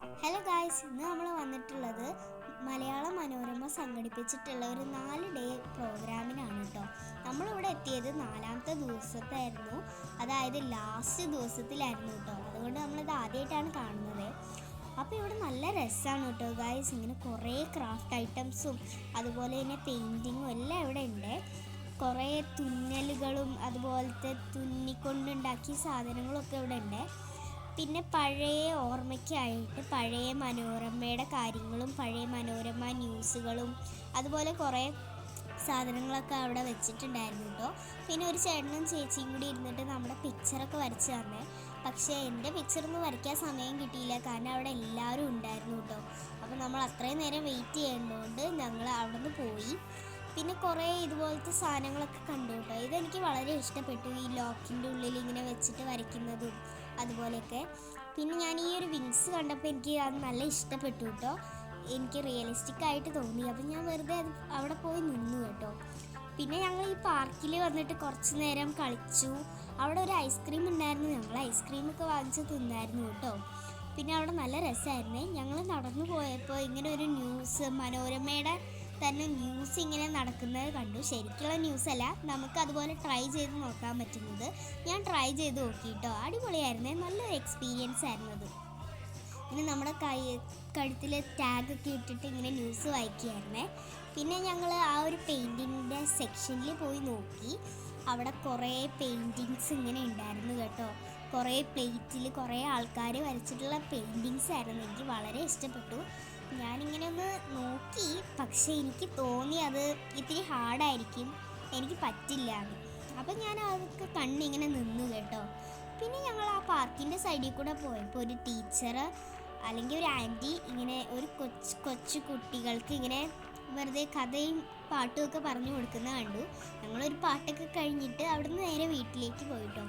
Hello guys, ഇന്ന് നമ്മൾ വന്നിട്ടുള്ളത് മലയാള മനോരമ സംഘടിപ്പിച്ചിട്ടുള്ള ഒരു 4 ഡേ പ്രോഗ്രാമിനാണ് കേട്ടോ. നമ്മളിവിടെ എത്തിയത് 4-ാമത്തെ ദിവസത്തായിരുന്നു, അതായത് ലാസ്റ്റ് ദിവസത്തിലായിരുന്നു കേട്ടോ. അതുകൊണ്ട് നമ്മളിത് ആദ്യമായിട്ടാണ് കാണുന്നത്. അപ്പോൾ ഇവിടെ നല്ല രസമാണ് കേട്ടോ ഗായ്സ്. ഇങ്ങനെ കുറേ ക്രാഫ്റ്റ് ഐറ്റംസും അതുപോലെ തന്നെ പെയിൻറ്റിങ്ങും എല്ലാം ഇവിടെ ഉണ്ട്. കുറേ തുന്നലുകളും അതുപോലത്തെ തുന്നിക്കൊണ്ടുണ്ടാക്കിയ സാധനങ്ങളൊക്കെ ഇവിടെ ഉണ്ട്. പിന്നെ പഴയ ഓർമ്മയ്ക്കായിട്ട് പഴയ മനോരമയുടെ കാര്യങ്ങളും പഴയ മനോരമ ന്യൂസുകളും അതുപോലെ കുറേ സാധനങ്ങളൊക്കെ അവിടെ വെച്ചിട്ടുണ്ടായിരുന്നു കേട്ടോ. പിന്നെ ഒരു ചേട്ടനും ചേച്ചിയും കൂടി ഇരുന്നിട്ട് നമ്മുടെ പിക്ചറൊക്കെ വരച്ച് തന്നെ. പക്ഷേ എൻ്റെ പിക്ചറൊന്നും വരയ്ക്കാൻ സമയം കിട്ടിയില്ല, കാരണം അവിടെ എല്ലാവരും ഉണ്ടായിരുന്നു കേട്ടോ. അപ്പോൾ നമ്മൾ അത്രയും നേരം വെയിറ്റ് ചെയ്യേണ്ടതുകൊണ്ട് ഞങ്ങൾ അവിടെ നിന്ന് പോയി. പിന്നെ കുറേ ഇതുപോലത്തെ സാധനങ്ങളൊക്കെ കണ്ടു കേട്ടോ. ഇതെനിക്ക് വളരെ ഇഷ്ടപ്പെട്ടു, ഈ ലോക്കിൻ്റെ ഉള്ളിൽ ഇങ്ങനെ വെച്ചിട്ട് വരയ്ക്കുന്നതും അതുപോലെയൊക്കെ. പിന്നെ ഞാൻ ഈ ഒരു വിങ്സ് കണ്ടപ്പോൾ എനിക്ക് അത് നല്ല ഇഷ്ടപ്പെട്ടു കേട്ടോ. എനിക്ക് റിയലിസ്റ്റിക് ആയിട്ട് തോന്നി. അപ്പം ഞാൻ വെറുതെ അവിടെ പോയി നിന്നു കേട്ടോ. പിന്നെ ഞങ്ങൾ ഈ പാർക്കിൽ വന്നിട്ട് കുറച്ച് നേരം കളിച്ചു. അവിടെ ഒരു ഐസ്ക്രീം ഉണ്ടായിരുന്നു, ഞങ്ങൾ ഐസ്ക്രീമൊക്കെ വാങ്ങിച്ച് തിന്നായിരുന്നു കേട്ടോ. പിന്നെ അവിടെ നല്ല രസമായിരുന്നേ. ഞങ്ങൾ നടന്നു പോയപ്പോൾ ഇങ്ങനെ ഒരു ന്യൂസ്, മനോരമയുടെ തന്നെ ന്യൂസ് ഇങ്ങനെ നടക്കുന്നത് കണ്ടു. ശരിക്കുള്ള ന്യൂസല്ല, നമുക്ക് അതുപോലെ ട്രൈ ചെയ്ത് നോക്കാൻ പറ്റുന്നത്. ഞാൻ ട്രൈ ചെയ്ത് നോക്കിയിട്ടോ, അടിപൊളിയായിരുന്നേ, നല്ലൊരു എക്സ്പീരിയൻസ് ആയിരുന്നത്. പിന്നെ നമ്മുടെ കഴുത്തിൽ ടാഗൊക്കെ ഇട്ടിട്ട് ഇങ്ങനെ ന്യൂസ് വായിക്കുകയായിരുന്നേ. പിന്നെ ഞങ്ങൾ ആ ഒരു പെയിൻറ്റിങ്ങിൻ്റെ സെക്ഷനിൽ പോയി നോക്കി. അവിടെ കുറേ പെയിൻറ്റിങ്സ് ഇങ്ങനെ ഉണ്ടായിരുന്നു കേട്ടോ. കുറേ പ്ലേറ്റിൽ കുറേ ആൾക്കാർ വരച്ചിട്ടുള്ള പെയിൻറ്റിങ്സ് ആയിരുന്നു. എനിക്ക് വളരെ ഇഷ്ടപ്പെട്ടു. ഞാനിങ്ങനെ ഒന്ന് നോക്കി, പക്ഷേ എനിക്ക് തോന്നി അത് ഇത്തിരി ഹാർഡായിരിക്കും, എനിക്ക് പറ്റില്ല എന്ന്. അപ്പം ഞാൻ അതൊക്കെ കണ്ടിങ്ങനെ നിന്നു കേട്ടോ. പിന്നെ ഞങ്ങൾ ആ പാർക്കിൻ്റെ സൈഡിൽ കൂടെ പോയപ്പോൾ ഒരു ടീച്ചർ അല്ലെങ്കിൽ ഒരു ആൻറ്റി ഇങ്ങനെ ഒരു കൊച്ചു കുട്ടികൾക്ക് ഇങ്ങനെ വെറുതെ കഥയും പാട്ടുമൊക്കെ പറഞ്ഞു കൊടുക്കുന്നത് കണ്ടു. ഞങ്ങളൊരു പാട്ടൊക്കെ കഴിഞ്ഞിട്ട് അവിടുന്ന് നേരെ വീട്ടിലേക്ക് പോയിട്ടോ.